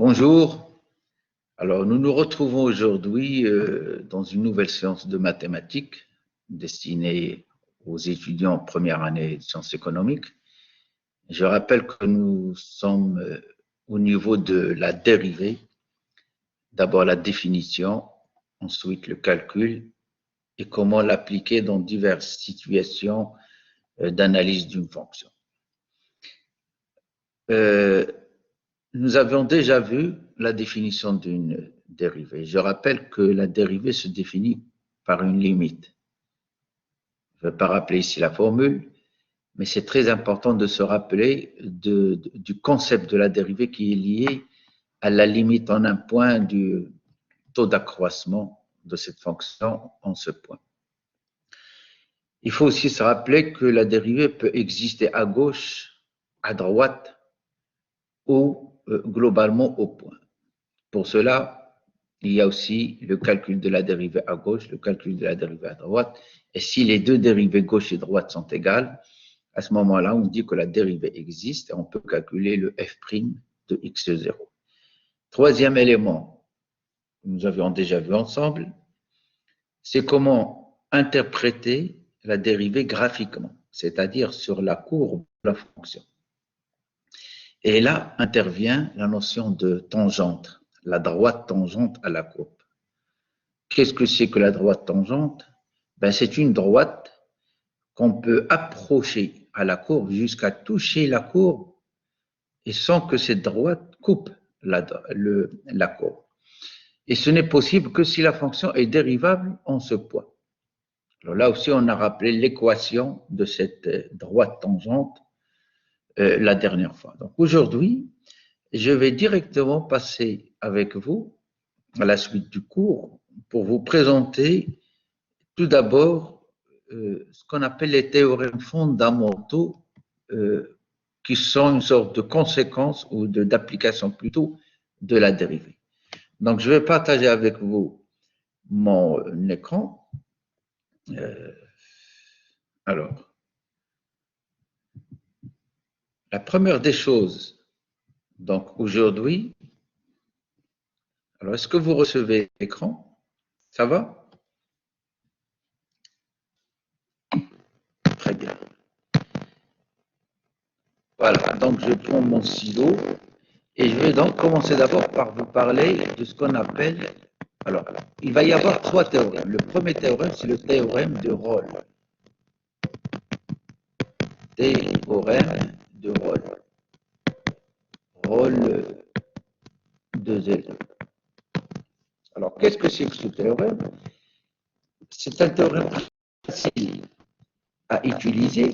Bonjour. Alors, nous nous retrouvons aujourd'hui dans une nouvelle séance de mathématiques destinée aux étudiants en première année de sciences économiques. Je rappelle que nous sommes au niveau de la dérivée. D'abord la définition, ensuite le calcul et comment l'appliquer dans diverses situations d'analyse d'une fonction. Nous avions déjà vu la définition d'une dérivée. Je rappelle que la dérivée se définit par une limite. Je ne vais pas rappeler ici la formule, mais c'est très important de se rappeler du concept de la dérivée qui est lié à la limite en un point du taux d'accroissement de cette fonction en ce point. Il faut aussi se rappeler que la dérivée peut exister à gauche, à droite ou globalement au point. Pour cela, il y a aussi le calcul de la dérivée à gauche, le calcul de la dérivée à droite. Et si les deux dérivées gauche et droite sont égales, à ce moment-là, on dit que la dérivée existe et on peut calculer le f' de x0. Troisième élément, nous avions déjà vu ensemble, c'est comment interpréter la dérivée graphiquement, c'est-à-dire sur la courbe de la fonction. Et là intervient la notion de tangente, la droite tangente à la courbe. Qu'est-ce que c'est que la droite tangente? C'est une droite qu'on peut approcher à la courbe jusqu'à toucher la courbe et sans que cette droite coupe la courbe. Et ce n'est possible que si la fonction est dérivable en ce point. Alors là aussi, on a rappelé l'équation de cette droite tangente la dernière fois. Donc aujourd'hui, je vais directement passer avec vous à la suite du cours pour vous présenter tout d'abord ce qu'on appelle les théorèmes fondamentaux qui sont une sorte de conséquence ou d'application plutôt de la dérivée. Donc je vais partager avec vous mon écran. Alors, la première des choses, donc aujourd'hui, alors est-ce que vous recevez l'écran? Ça va? Très bien. Voilà, donc je prends mon stylo et je vais donc commencer d'abord par vous parler de ce qu'on appelle, alors, il va y avoir trois théorèmes. Le premier théorème, c'est le théorème de Rolle. Théorème de Rolle. Rolle de L. Alors, qu'est-ce que c'est que ce théorème? C'est un théorème facile à utiliser.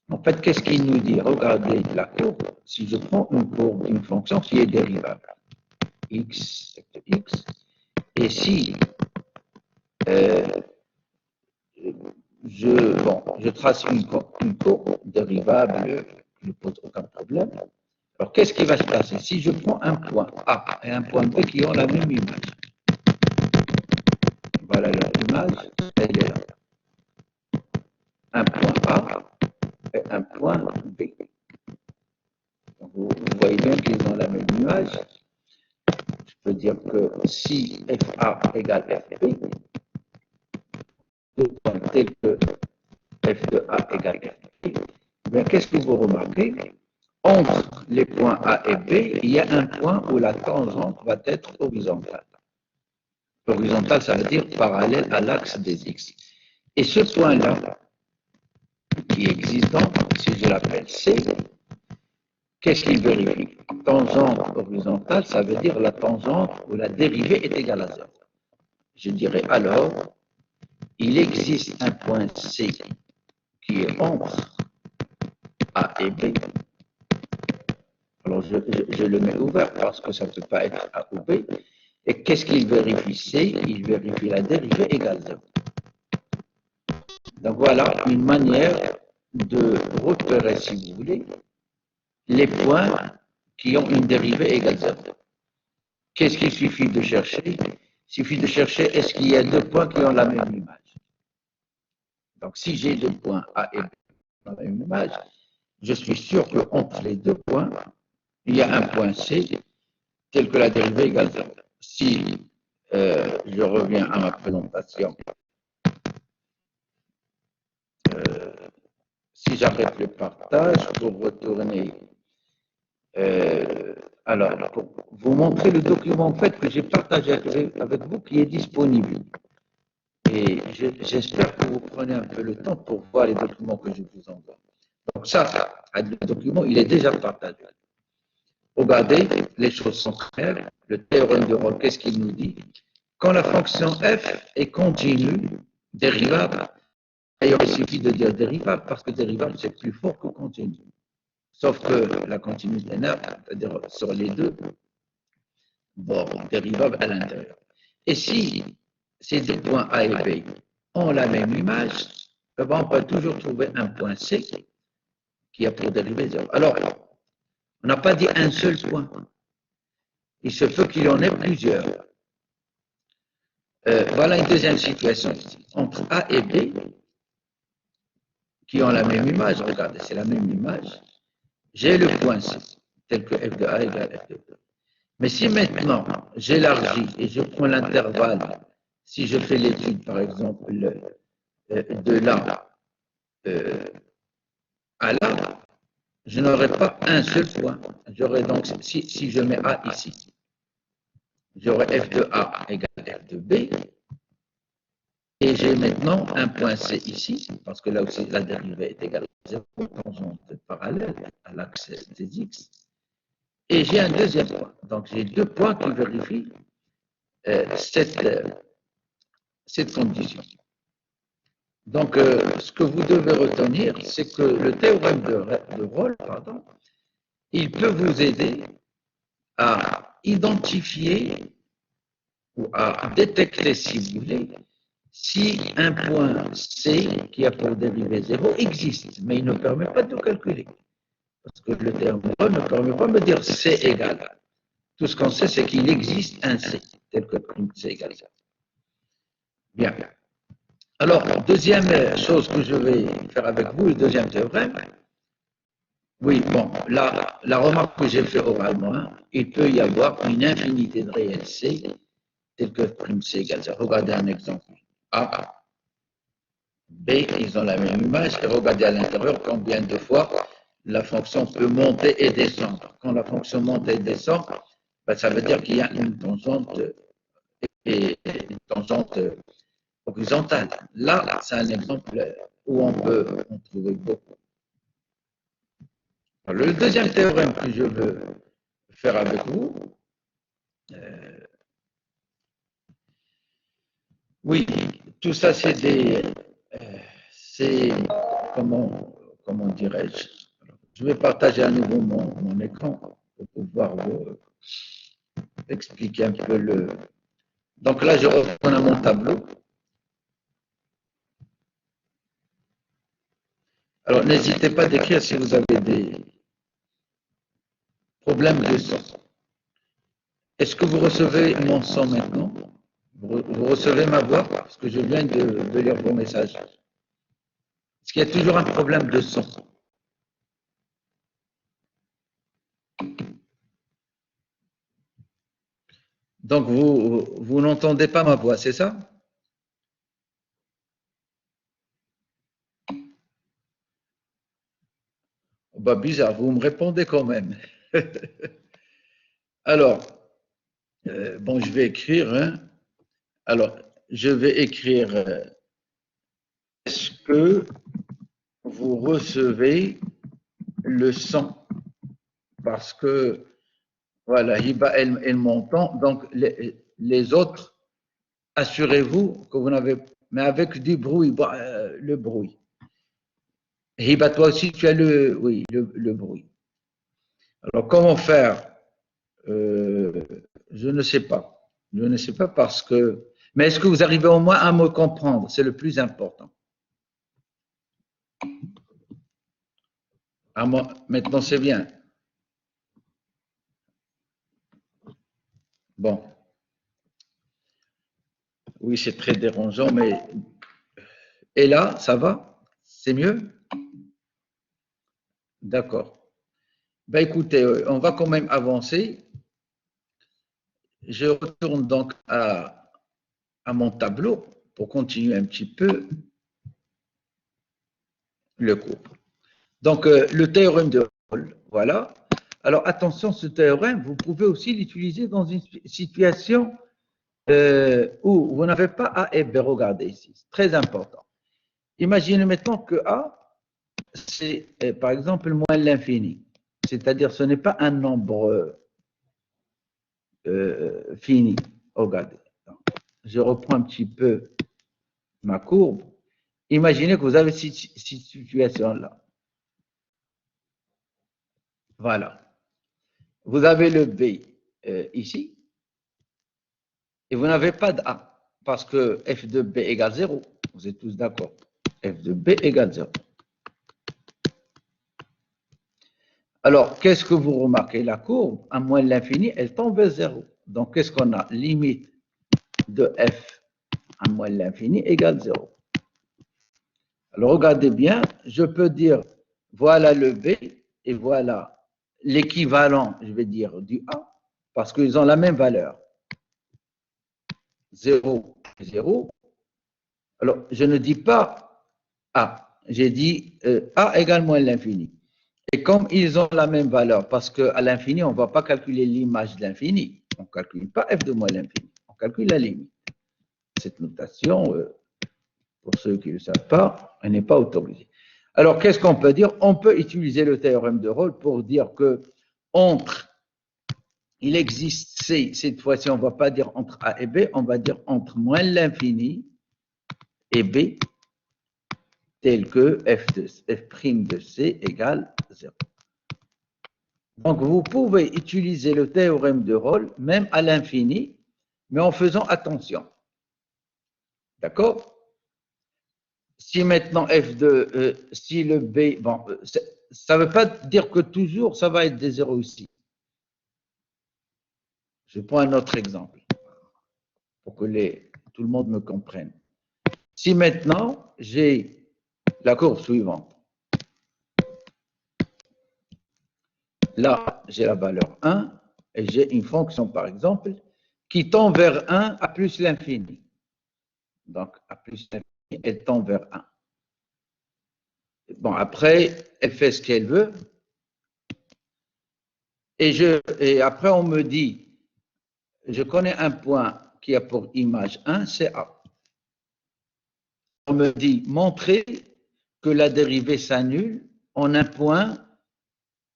En fait, qu'est-ce qu'il nous dit? Regardez la courbe. Si je prends une courbe, une fonction qui est dérivable, x, et si je trace une courbe dérivable, je ne pose aucun problème. Alors, qu'est-ce qui va se passer? Si je prends un point A et un point B qui ont la même image, voilà l'image, elle est là. Un point A et un point B. Vous voyez bien qu'ils ont la même image. Je peux dire que si FA égale FB, deux points tels que F de A égale FB, bien qu'est-ce que vous remarquez? Entre les points A et B, il y a un point où la tangente va être horizontale. Horizontale, ça veut dire parallèle à l'axe des X. Et ce point-là, qui est existant, si je l'appelle C, qu'est-ce qu'il vérifie? Tangente horizontale, ça veut dire la tangente où la dérivée est égale à 0. Je dirais alors, il existe un point C qui est entre A et B. Alors, je le mets ouvert parce que ça ne peut pas être A ou B. Et qu'est-ce qu'il vérifie C? Il vérifie la dérivée égale 0. Donc, voilà une manière de repérer, si vous voulez, les points qui ont une dérivée égale 0. Qu'est-ce qu'il suffit de chercher? Il suffit de chercher est-ce qu'il y a deux points qui ont la même image. Donc, si j'ai deux points A et B dans la même image, je suis sûr qu'entre les deux points, il y a un point C telle que la dérivée égale 0. Si je reviens à ma présentation, si j'arrête le partage pour retourner, alors pour vous montrer le document en fait que j'ai partagé avec vous qui est disponible. Et j'espère que vous prenez un peu le temps pour voir les documents que je vous envoie. Donc ça, le document, il est déjà partagé. Regardez, les choses sont claires. Le théorème de Rolle, qu'est-ce qu'il nous dit? Quand la fonction f est continue, dérivable, d'ailleurs il suffit de dire dérivable parce que dérivable c'est plus fort que continu. Sauf que la continuité n'a, c'est-à-dire sur les deux bords dérivables à l'intérieur. Et si ces deux points A et B ont la même image, on peut toujours trouver un point C qui a pour dérivée 0. Alors, on n'a pas dit un seul point. Il se peut qu'il y en ait plusieurs. Voilà une deuxième situation. Entre A et B, qui ont la même image, regardez, c'est la même image, j'ai le point C, tel que f de A égale f de B. Mais si maintenant j'élargis et je prends l'intervalle, si je fais l'étude par exemple de là à là, je n'aurai pas un seul point. J'aurai donc, si je mets A ici, j'aurai f de A égale f de B, et j'ai maintenant un point C ici, parce que là aussi la dérivée est égale à 0, tangente parallèle à l'axe des x, et j'ai un deuxième point. Donc j'ai deux points qui vérifient cette condition. Donc, ce que vous devez retenir, c'est que le théorème de Rolle, il peut vous aider à identifier ou à détecter, si vous voulez, si un point C qui a pour dérivée 0 existe, mais il ne permet pas de calculer. Parce que le théorème de Rolle ne permet pas de me dire C égale. Tout ce qu'on sait, c'est qu'il existe un C, tel que C égale 0. Bien. Alors, deuxième chose que je vais faire avec vous, le deuxième théorème. Oui, bon, là, la remarque que j'ai faite oralement, il peut y avoir une infinité de réels C, tel que prime C égale 0. Regardez un exemple. A, B, ils ont la même image, et regardez à l'intérieur combien de fois la fonction peut monter et descendre. Quand la fonction monte et descend, ben, ça veut dire qu'il y a une tangente horizontale. Là, c'est un exemple où on peut en trouver beaucoup. Alors, le deuxième théorème que je veux faire avec vous, oui, tout ça c'est comment dirais-je, je vais partager à nouveau mon écran pour pouvoir vous expliquer un peu le. Donc là, je reprends à mon tableau. Alors, n'hésitez pas d'écrire si vous avez des problèmes de son. Est-ce que vous recevez mon son maintenant? Vous recevez ma voix? Parce que je viens de lire vos messages. Est-ce qu'il y a toujours un problème de son? Donc, vous n'entendez pas ma voix, c'est ça? Bah, bizarre, vous me répondez quand même. Alors, bon, je vais écrire. Hein. Alors, je vais écrire est-ce que vous recevez le son? Parce que, voilà, Hiba, elle m'entend. Donc, les autres, assurez-vous que vous n'avez. Mais avec du bruit, le bruit. Hiba, toi aussi, tu as le bruit. Alors, comment faire? Je ne sais pas. Je ne sais pas parce que. Mais est-ce que vous arrivez au moins à me comprendre? C'est le plus important. À moi, maintenant, c'est bien. Bon. Oui, c'est très dérangeant, mais. Et là, ça va? C'est mieux? D'accord. Ben écoutez, on va quand même avancer. je retourne donc à mon tableau pour continuer un petit peu le cours. Donc, le théorème de Rolle, voilà. Alors, attention, ce théorème, vous pouvez aussi l'utiliser dans une situation où vous n'avez pas A et B. Regardez ici, c'est très important. Imaginez maintenant que A, c'est par exemple moins l'infini. C'est-à-dire, ce n'est pas un nombre fini. Regardez. Je reprends un petit peu ma courbe. Imaginez que vous avez cette situation-là. Voilà. Vous avez le B ici, et vous n'avez pas de A, parce que f de B égale 0. Vous êtes tous d'accord. F de B égale 0. Alors, qu'est-ce que vous remarquez? La courbe, à moins l'infini, elle tend vers 0. Donc, qu'est-ce qu'on a? Limite de f à moins l'infini égale 0. Alors, regardez bien, je peux dire, voilà le B, et voilà l'équivalent, je vais dire, du A, parce qu'ils ont la même valeur. 0, 0. Alors, je ne dis pas A, j'ai dit A égale moins l'infini. Et comme ils ont la même valeur, parce qu'à l'infini, on ne va pas calculer l'image de l'infini, on ne calcule pas f de moins l'infini, on calcule la limite. Cette notation, pour ceux qui ne le savent pas, elle n'est pas autorisée. Alors, qu'est-ce qu'on peut dire? On peut utiliser le théorème de Rolle pour dire que il existe C, cette fois-ci, on ne va pas dire entre A et B, on va dire entre moins l'infini et B, tel que f' de C égale 0. Donc, vous pouvez utiliser le théorème de Rolle, même à l'infini, mais en faisant attention. D'accord? Si maintenant f de, si le B, bon, ça ne veut pas dire que toujours ça va être des zéros ici. Je prends un autre exemple pour que tout le monde me comprenne. Si maintenant j'ai la courbe suivante, là j'ai la valeur 1 et j'ai une fonction par exemple qui tend vers 1 à plus l'infini. Donc à plus l'infini, elle tend vers 1. Bon, après, elle fait ce qu'elle veut. Et après, on me dit, je connais un point qui a pour image 1, c'est A. On me dit, montrer que la dérivée s'annule en un point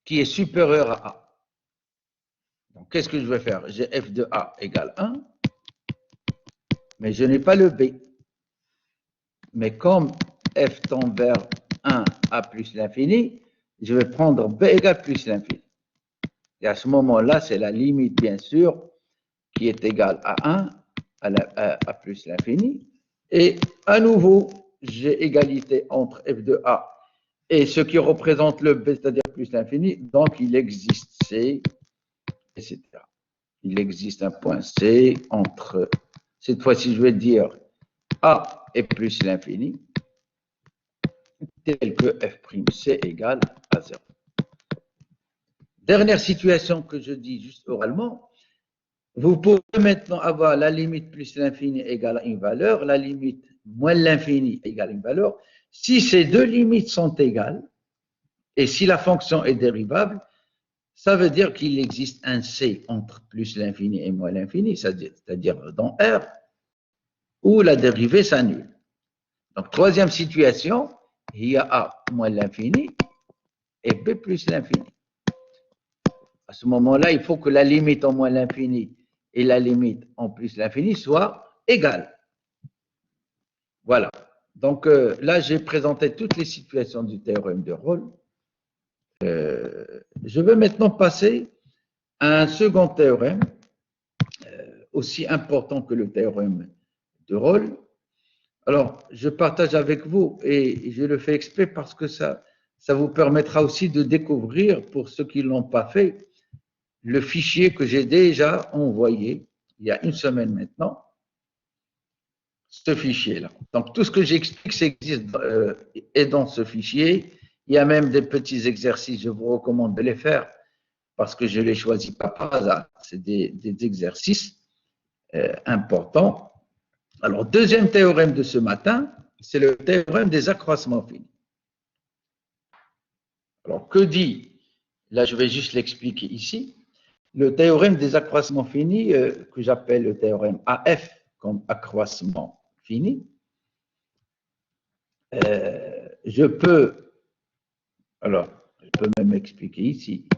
qui est supérieur à A. Donc, qu'est-ce que je vais faire? J'ai f de A égale 1, mais je n'ai pas le B. Mais comme f tend vers 1 à plus l'infini, je vais prendre B égale plus l'infini. Et à ce moment-là, c'est la limite, bien sûr, qui est égale à 1 à plus l'infini. Et à nouveau, j'ai égalité entre f de A et ce qui représente le B, c'est-à-dire plus l'infini. Donc, il existe C, etc. Il existe un point C entre, cette fois-ci, je vais dire A et plus l'infini, tel que f'C égale à 0. Dernière situation que je dis juste oralement, vous pouvez maintenant avoir la limite plus l'infini égale à une valeur, la limite moins l'infini égale à une valeur. Si ces deux limites sont égales, et si la fonction est dérivable, ça veut dire qu'il existe un C entre plus l'infini et moins l'infini, c'est-à-dire dans R, où la dérivée s'annule. Donc, troisième situation, il y a A moins l'infini et B plus l'infini. À ce moment-là, il faut que la limite en moins l'infini et la limite en plus l'infini soient égales. Voilà. Donc là, j'ai présenté toutes les situations du théorème de Rolle. Je vais maintenant passer à un second théorème, aussi important que le théorème de Rolle. Alors, je partage avec vous et je le fais exprès parce que ça vous permettra aussi de découvrir, pour ceux qui ne l'ont pas fait, le fichier que j'ai déjà envoyé il y a une semaine maintenant, ce fichier-là. Donc, tout ce que j'explique est dans ce fichier. Il y a même des petits exercices, je vous recommande de les faire parce que je ne les choisis pas par hasard. C'est des exercices importants. Alors, deuxième théorème de ce matin, c'est le théorème des accroissements finis. Alors, que dit, là je vais juste l'expliquer ici, le théorème des accroissements finis, que j'appelle le théorème AF comme accroissement fini, je peux même expliquer ici.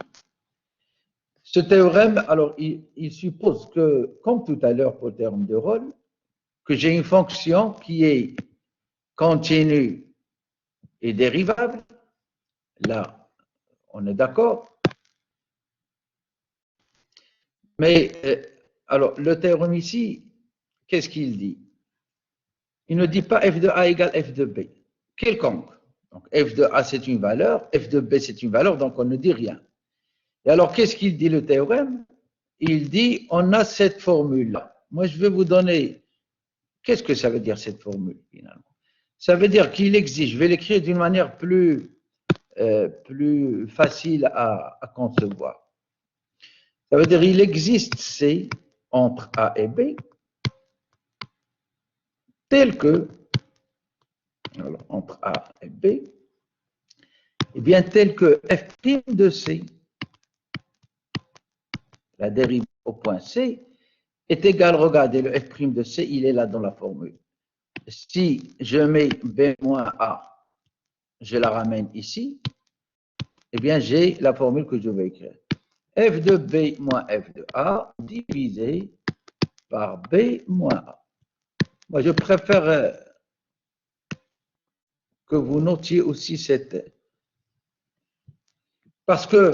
Ce théorème, alors, il suppose que, comme tout à l'heure pour le théorème de Rolle, que j'ai une fonction qui est continue et dérivable. Là, on est d'accord. Mais, alors, le théorème ici, qu'est-ce qu'il dit? Il ne dit pas f de A égale f de B, quelconque. Donc, f de A, c'est une valeur, f de B, c'est une valeur, donc on ne dit rien. Et alors, qu'est-ce qu'il dit le théorème? Il dit, on a cette formule-là. Moi, je vais vous donner, qu'est-ce que ça veut dire cette formule, finalement? Ça veut dire qu'il existe, je vais l'écrire d'une manière plus facile à concevoir. Ça veut dire qu'il existe C entre A et B, tel que, alors, entre A et B, eh bien, tel que f' de C, la dérivée au point C, est égale, regardez, le f' de C, il est là dans la formule. Si je mets B moins A, je la ramène ici, eh bien, j'ai la formule que je vais écrire. F de B moins F de A divisé par B moins A. Moi, je préfère que vous notiez aussi cette... Parce que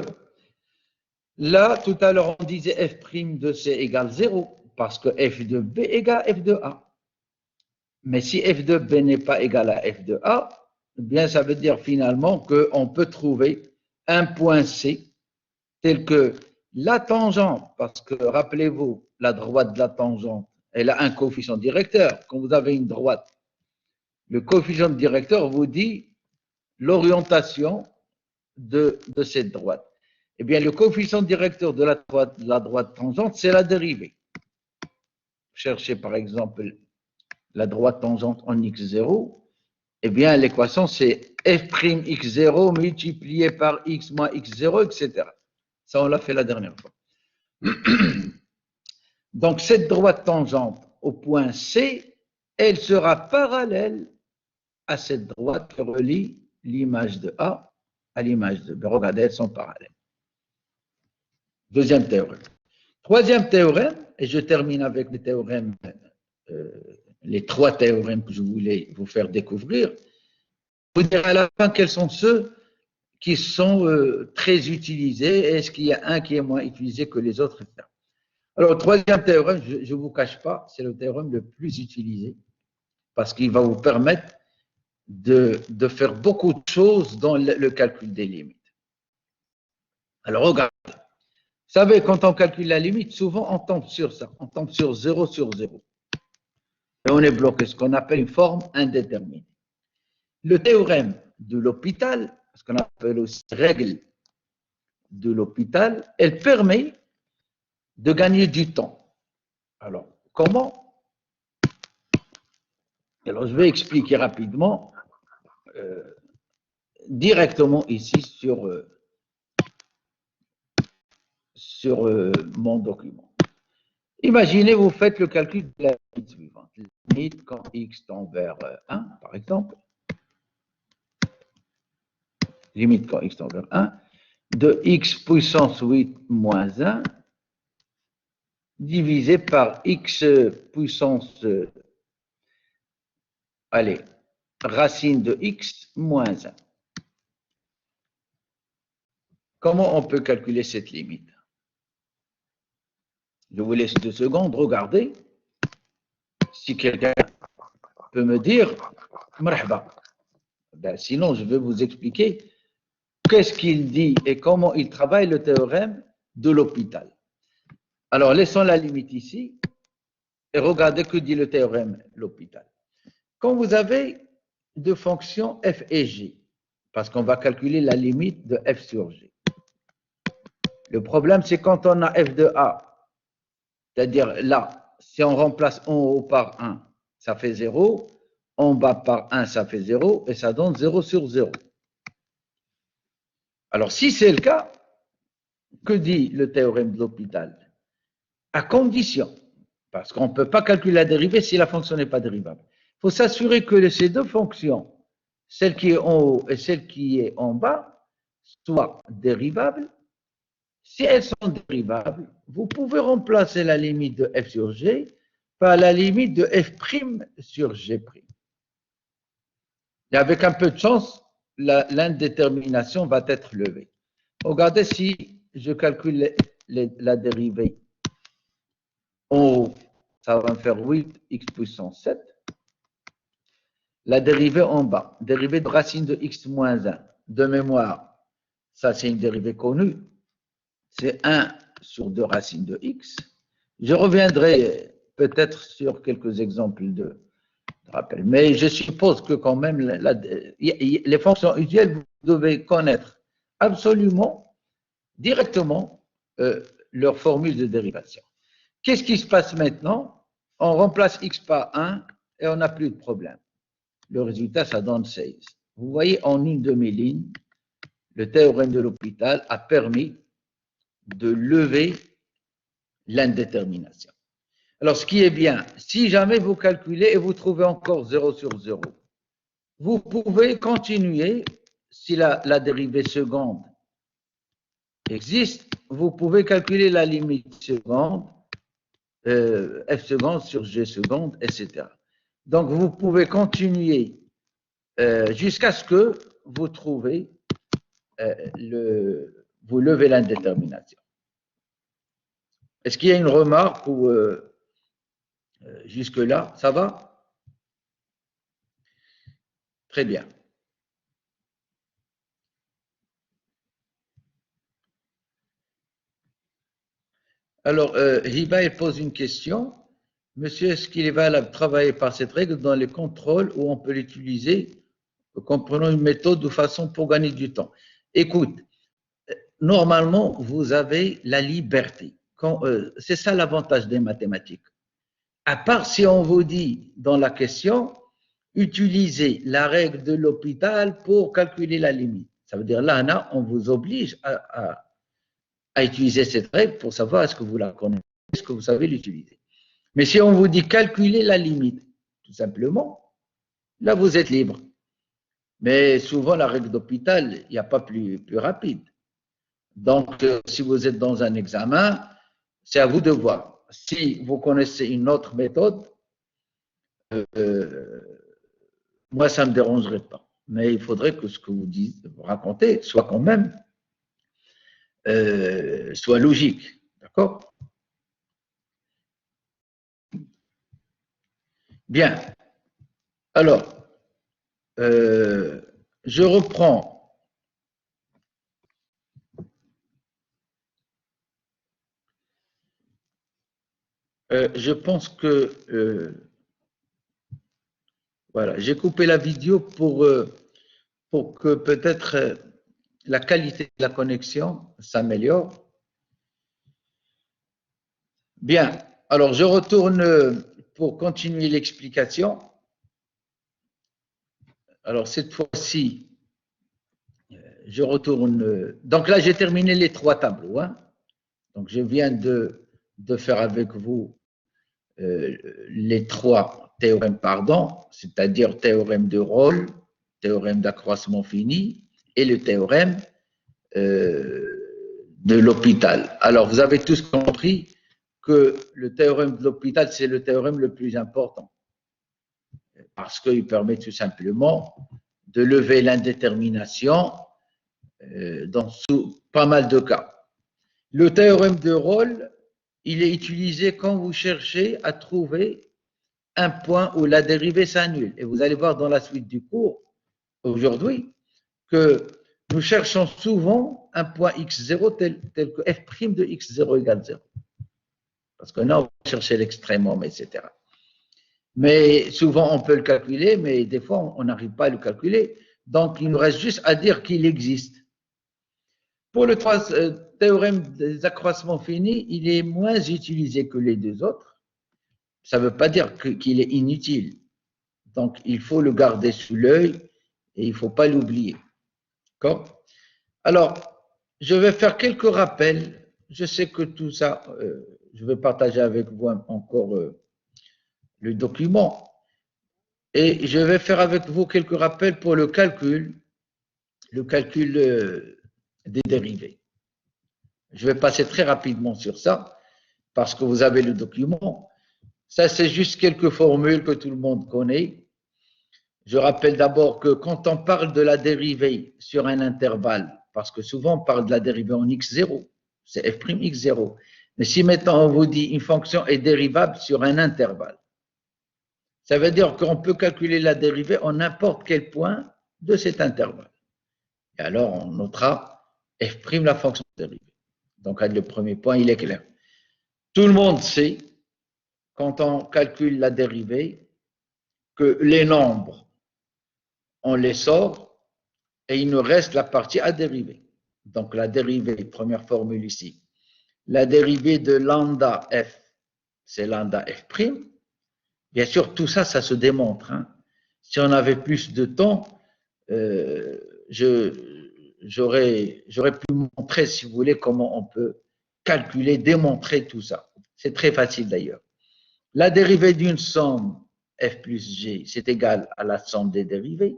là, tout à l'heure, on disait f' de C égale 0, parce que f de B égale f de A. Mais si f de B n'est pas égal à f de A, eh bien, ça veut dire finalement qu'on peut trouver un point C tel que la tangente, parce que rappelez-vous, la droite de la tangente, elle a un coefficient directeur. Quand vous avez une droite, le coefficient directeur vous dit l'orientation de cette droite. Eh bien, le coefficient directeur de la droite tangente, c'est la dérivée. Cherchez par exemple la droite tangente en x0, eh bien, l'équation, c'est f'x0 multiplié par x moins x0, etc. Ça, on l'a fait la dernière fois. Donc, cette droite tangente au point C, elle sera parallèle à cette droite qui relie l'image de A à l'image de B. Regardez, elles sont parallèles. Deuxième théorème. Troisième théorème, et je termine avec les théorèmes, les trois théorèmes que je voulais vous faire découvrir. Je vous dirai à la fin quels sont ceux qui sont très utilisés et est-ce qu'il y a un qui est moins utilisé que les autres, etc. Alors, le troisième théorème, je ne vous cache pas, c'est le théorème le plus utilisé parce qu'il va vous permettre de faire beaucoup de choses dans le calcul des limites. Alors, regardez. Vous savez, quand on calcule la limite, souvent on tombe sur ça. On tombe sur 0 sur 0. Et on est bloqué, ce qu'on appelle une forme indéterminée. Le théorème de L'Hopital, ce qu'on appelle aussi règle de L'Hopital, elle permet de gagner du temps. Alors, comment? Alors, je vais expliquer rapidement, directement ici sur mon document. Imaginez, vous faites le calcul de la limite suivante. Limite quand x tend vers 1, par exemple. Limite quand x tend vers 1, de x puissance 8 moins 1 divisé par x puissance, racine de x moins 1. Comment on peut calculer cette limite? Je vous laisse 2 secondes, regardez. Si quelqu'un peut me dire, marhaba. Ben, sinon, je vais vous expliquer qu'est-ce qu'il dit et comment il travaille le théorème de L'Hopital. Alors, laissons la limite ici et regardez que dit le théorème de L'Hopital. Quand vous avez deux fonctions f et g, parce qu'on va calculer la limite de f sur g. Le problème, c'est quand on a f de a, c'est-à-dire là, si on remplace en haut par 1, ça fait 0, en bas par 1, ça fait 0, et ça donne 0 sur 0. Alors, si c'est le cas, que dit le théorème de l'hôpital? À condition, parce qu'on ne peut pas calculer la dérivée si la fonction n'est pas dérivable. Il faut s'assurer que ces deux fonctions, celle qui est en haut et celle qui est en bas, soient dérivables. Si elles sont dérivables, vous pouvez remplacer la limite de f sur g par la limite de f' sur g'. Et avec un peu de chance, l'indétermination va être levée. Regardez si je calcule la dérivée en haut, ça va me faire 8x puissance 7. La dérivée en bas, dérivée de racine de x moins 1. De mémoire, ça c'est une dérivée connue. C'est 1 sur 2 racines de x. Je reviendrai peut-être sur quelques exemples de rappel. Mais je suppose que quand même, les fonctions usuelles, vous devez connaître absolument, directement, leur formule de dérivation. Qu'est-ce qui se passe maintenant? On remplace x par 1 et on n'a plus de problème. Le résultat, ça donne 16. Vous voyez, en une demi-ligne, le théorème de l'hôpital a permis de lever l'indétermination. Alors, ce qui est bien, si jamais vous calculez et vous trouvez encore 0 sur 0, vous pouvez continuer, si la dérivée seconde existe, vous pouvez calculer la limite seconde, f seconde sur g seconde, etc. Donc, vous pouvez continuer jusqu'à ce que vous trouvez, vous levez l'indétermination. Est-ce qu'il y a une remarque ou jusque-là, ça va? Très bien. Alors, Hiba, elle pose une question. Monsieur, est-ce qu'il est valable de travailler par cette règle dans les contrôles où on peut l'utiliser, comprenant une méthode de façon pour gagner du temps? Écoute, normalement, vous avez la liberté. C'est ça l'avantage des mathématiques. À part si on vous dit dans la question, utilisez la règle de l'hôpital pour calculer la limite. Ça veut dire là, on vous oblige à utiliser cette règle pour savoir est-ce que vous la connaissez, est-ce que vous savez l'utiliser. Mais si on vous dit calculer la limite, tout simplement, là vous êtes libre. Mais souvent la règle d'hôpital, il n'y a pas plus rapide. Donc, si vous êtes dans un examen, c'est à vous de voir. Si vous connaissez une autre méthode, moi, ça ne me dérangerait pas. Mais il faudrait que ce que vous racontez soit quand même soit logique. D'accord? Bien. Alors, je reprends. Je pense que voilà, j'ai coupé la vidéo pour que peut-être la qualité de la connexion s'améliore. Bien, alors je retourne pour continuer l'explication. Alors cette fois-ci, je retourne. Donc là, j'ai terminé les 3 tableaux. Hein. Donc je viens de faire avec vous les 3 théorèmes, c'est-à-dire théorème de Rolle, théorème d'accroissement fini et le théorème de l'hôpital. Alors, vous avez tous compris que le théorème de l'hôpital, c'est le théorème le plus important parce qu'il permet tout simplement de lever l'indétermination dans pas mal de cas. Le théorème de Rolle, il est utilisé quand vous cherchez à trouver un point où la dérivée s'annule. Et vous allez voir dans la suite du cours, aujourd'hui, que nous cherchons souvent un point x0 tel que f' de x0 égale 0. Parce que là, on va chercher l'extrémum, etc. Mais souvent, on peut le calculer, mais des fois, on n'arrive pas à le calculer. Donc, il nous reste juste à dire qu'il existe. Pour le théorème des accroissements finis, il est moins utilisé que les deux autres. Ça ne veut pas dire qu'il est inutile. Donc, il faut le garder sous l'œil et il ne faut pas l'oublier. D'accord? Alors, je vais faire quelques rappels. Je sais que tout ça, je vais partager avec vous encore le document. Et je vais faire avec vous quelques rappels pour le calcul des dérivés. Je vais passer très rapidement sur ça parce que vous avez le document. Ça, c'est juste quelques formules que tout le monde connaît. Je rappelle d'abord que quand on parle de la dérivée sur un intervalle, parce que souvent on parle de la dérivée en x0, c'est f'x0. Mais si maintenant on vous dit une fonction est dérivable sur un intervalle, ça veut dire qu'on peut calculer la dérivée en n'importe quel point de cet intervalle. Et alors, on notera f' la fonction dérivée. Donc, le premier point, il est clair. Tout le monde sait, quand on calcule la dérivée, que les nombres, on les sort et il nous reste la partie à dériver. Donc, la dérivée, première formule ici, la dérivée de lambda f, c'est lambda f'. Bien sûr, tout ça, ça se démontre. Hein. Si on avait plus de temps, j'aurais pu montrer, si vous voulez, comment on peut calculer, démontrer tout ça. C'est très facile d'ailleurs. La dérivée d'une somme f plus g, c'est égal à la somme des dérivées,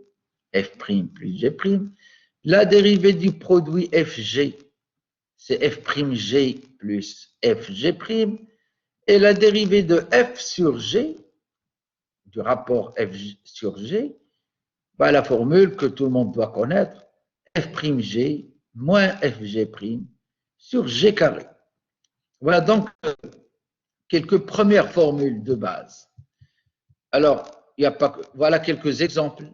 f' plus g'. La dérivée du produit fg, c'est f'g plus fg'. Et la dérivée de f sur g, du rapport f sur g, bah, la formule que tout le monde doit connaître, f'g moins fg' sur g carré. Voilà donc quelques premières formules de base. Alors, voilà quelques exemples.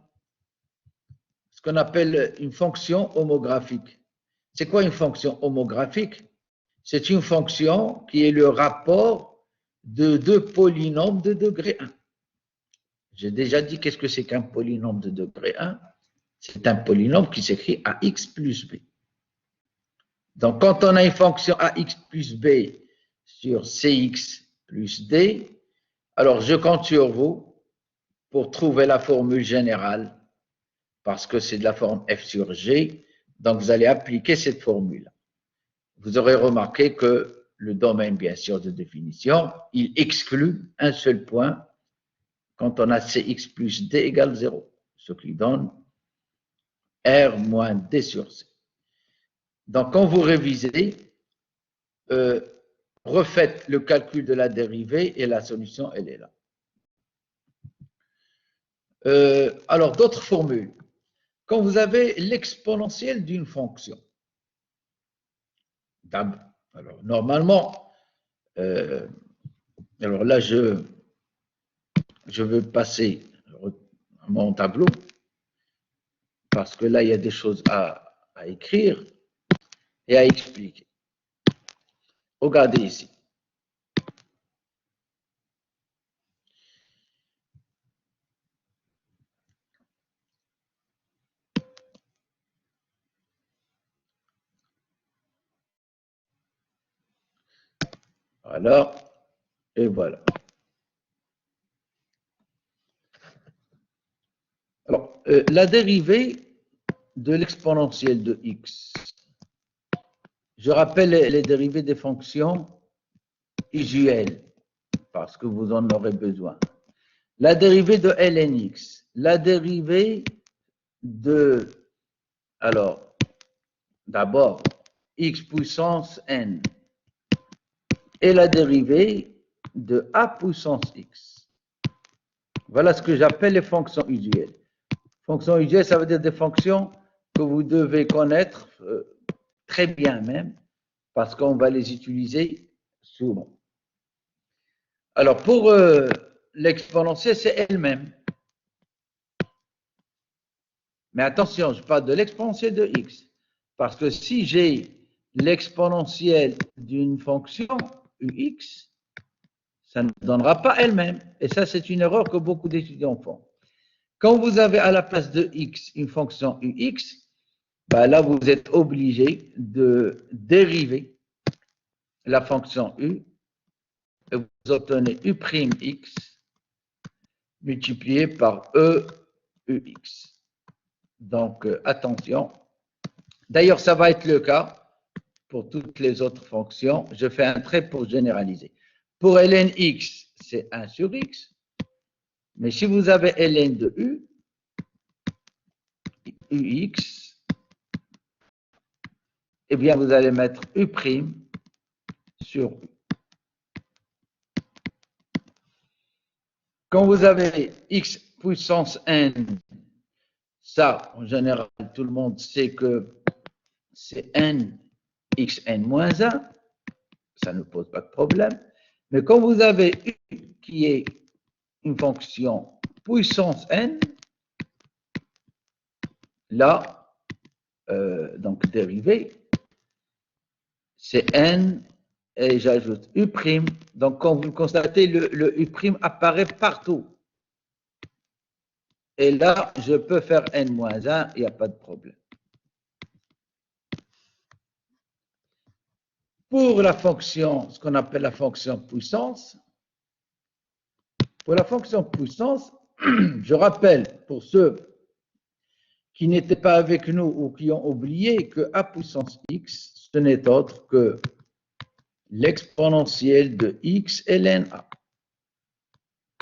Ce qu'on appelle une fonction homographique. C'est quoi une fonction homographique? C'est une fonction qui est le rapport de deux polynômes de degré 1. J'ai déjà dit qu'est-ce que c'est qu'un polynôme de degré 1. C'est un polynôme qui s'écrit ax plus b. Donc, quand on a une fonction ax plus b sur cx plus d, alors je compte sur vous pour trouver la formule générale, parce que c'est de la forme f sur g, donc vous allez appliquer cette formule. Vous aurez remarqué que le domaine, bien sûr, de définition, il exclut un seul point quand on a cx plus d égale 0, ce qui donne r moins d sur c. Donc, quand vous révisez, refaites le calcul de la dérivée et la solution, elle est là. Alors, d'autres formules. Quand vous avez l'exponentielle d'une fonction, alors normalement, alors là, je veux passer à mon tableau, parce que là, il y a des choses à écrire et à expliquer. Regardez ici. Voilà, et voilà. Alors, la dérivée de l'exponentielle de x. Je rappelle les dérivées des fonctions usuelles, parce que vous en aurez besoin. La dérivée de ln x, la dérivée de, alors, d'abord, x puissance n, et la dérivée de a puissance x. Voilà ce que j'appelle les fonctions usuelles. Fonctions usuelles, ça veut dire des fonctions que vous devez connaître très bien même, parce qu'on va les utiliser souvent. Alors, pour l'exponentielle, c'est elle-même. Mais attention, je parle de l'exponentielle de x. Parce que si j'ai l'exponentielle d'une fonction, ux, ça ne donnera pas elle-même. Et ça, c'est une erreur que beaucoup d'étudiants font. Quand vous avez à la place de x une fonction ux, ben là, vous êtes obligé de dériver la fonction u et vous obtenez u'x multiplié par eux. Donc, attention. D'ailleurs, ça va être le cas pour toutes les autres fonctions. Je fais un trait pour généraliser. Pour ln x, c'est 1 sur x. Mais si vous avez ln de u, ux, eh bien, vous allez mettre u' sur u. Quand vous avez x puissance n, ça, en général, tout le monde sait que c'est n xn moins 1, ça ne pose pas de problème. Mais quand vous avez u qui est une fonction puissance n, là, donc dérivée, c'est n et j'ajoute u'. Donc, quand vous le constatez, le u' apparaît partout. Et là, je peux faire n-1, il n'y a pas de problème. Pour la fonction, ce qu'on appelle la fonction puissance, pour la fonction puissance, je rappelle pour ceux qui n'étaient pas avec nous ou qui ont oublié que a puissance x, ce n'est autre que l'exponentielle de x ln a.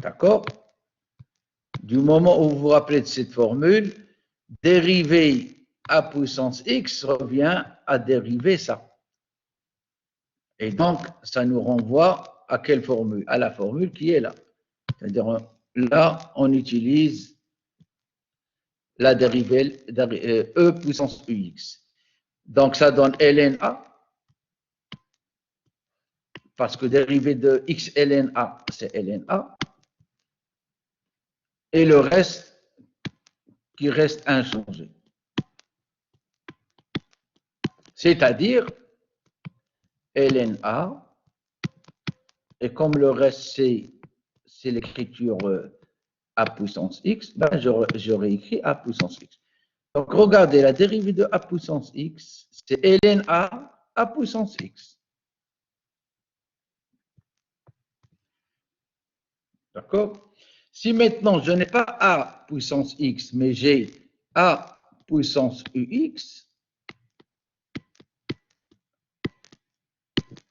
D'accord? Du moment où vous vous rappelez de cette formule, dériver a puissance x revient à dériver ça. Et donc, ça nous renvoie à quelle formule? À la formule qui est là. C'est-à-dire, là, on utilise la dérivée e puissance ux. Donc, ça donne ln a, parce que dérivée de x ln a, c'est ln a. Et le reste, qui reste inchangé. C'est-à-dire, ln a, et comme le reste, c'est l'écriture a puissance x, ben j'aurais écrit a puissance x. Donc, regardez, la dérivée de a puissance x, c'est ln a puissance x. D'accord? Si maintenant, je n'ai pas a puissance x, mais j'ai a puissance ux,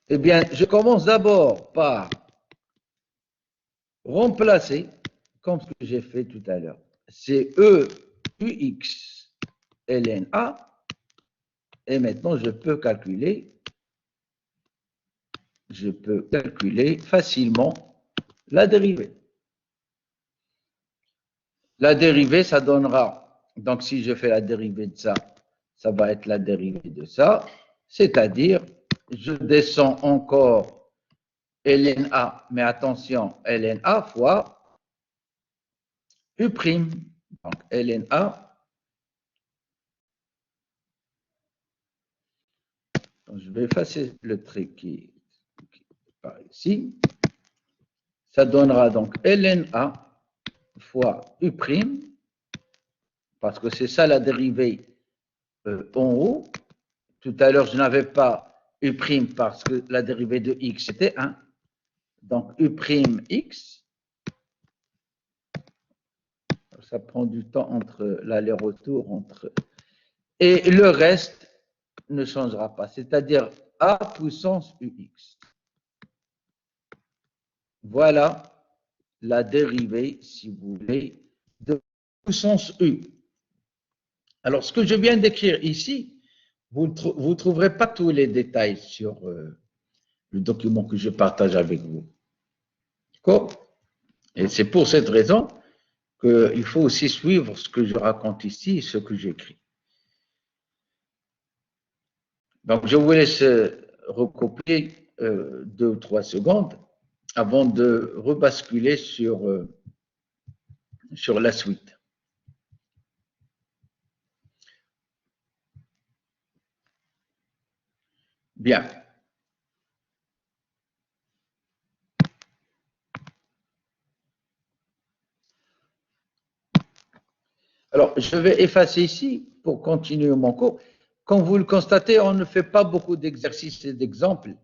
eh bien, je commence d'abord par remplacer, comme ce que j'ai fait tout à l'heure. C'est e ux ln a, et maintenant, je peux calculer facilement la dérivée. La dérivée, ça donnera, donc si je fais la dérivée de ça, ça va être la dérivée de ça, c'est-à-dire, je descends encore ln a, mais attention, ln a fois u'. Donc, ln a, donc je vais effacer le trait qui est par ici, ça donnera donc ln a fois u', parce que c'est ça la dérivée en haut. Tout à l'heure, je n'avais pas u' parce que la dérivée de x était 1. Donc, u'x, ça prend du temps entre l'aller-retour entre. Et le reste ne changera pas, c'est-à-dire a puissance ux. Voilà la dérivée, si vous voulez, de puissance u. Alors, ce que je viens d'écrire ici, vous ne trouverez pas tous les détails sur le document que je partage avec vous. D'accord? Et c'est pour cette raison qu'il faut aussi suivre ce que je raconte ici et ce que j'écris. Donc, je vous laisse recopier 2 ou 3 secondes avant de rebasculer sur la suite. Bien. Alors, je vais effacer ici pour continuer mon cours. Comme vous le constatez, on ne fait pas beaucoup d'exercices et d'exemples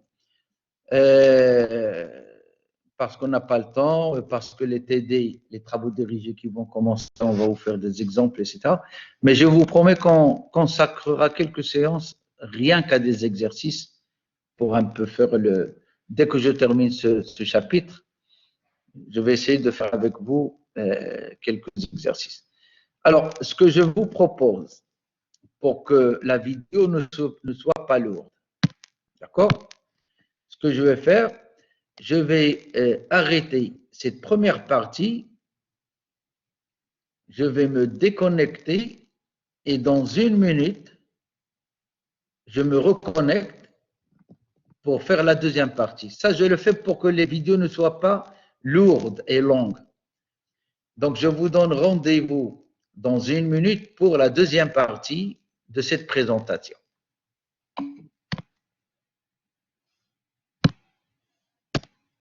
parce qu'on n'a pas le temps, parce que les TD, les travaux dirigés qui vont commencer, on va vous faire des exemples, etc. Mais je vous promets qu'on consacrera quelques séances rien qu'à des exercices pour un peu faire le... Dès que je termine ce chapitre, je vais essayer de faire avec vous quelques exercices. Alors, ce que je vous propose pour que la vidéo ne soit pas lourde, d'accord? Ce que je vais faire, je vais arrêter cette première partie, je vais me déconnecter et dans 1 minute, je me reconnecte pour faire la deuxième partie. Ça, je le fais pour que les vidéos ne soient pas lourdes et longues. Donc, je vous donne rendez-vous dans 1 minute pour la deuxième partie de cette présentation.